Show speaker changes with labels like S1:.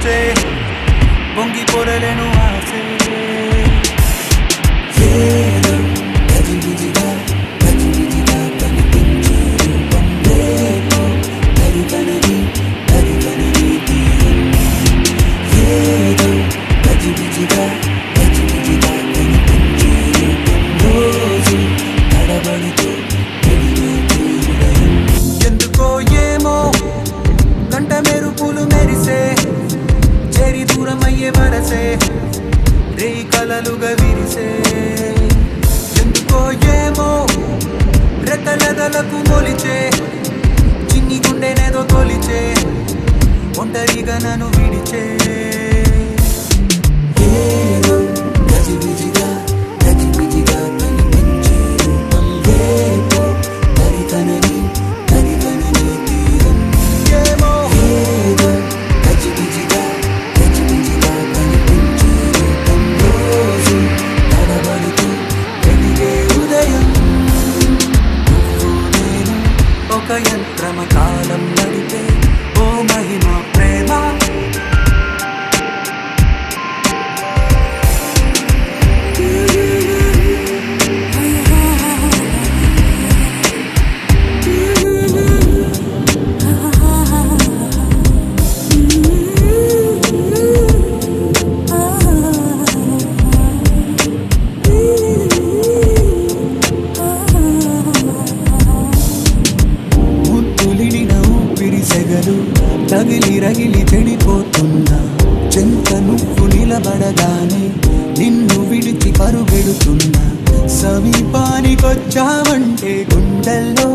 S1: చూసే పొంగి పొరలేను ఆసే ఎందుకో ఏమో గంట మెరుపులు మెరిసే చేరి దూరమయ్యే వరసే రే కలలుగా విరిసే ఎందుకో ఏమో రెక్కలదలకు మొలిచే చిన్ని గుండెనేదో తొలిచే ఒంటరిగా నన్ను విడిచే ఒక యంత్రమ కాలం నడిపే ఓ మహిమ ప్రేమ తగిలి రగిలి చెడిపోతున్నా చెంత నువ్వు నిలబడగానే నిన్ను విడిచి పరుగెడుతున్నా సమీపానికొచ్చావంటే గుండెల్లో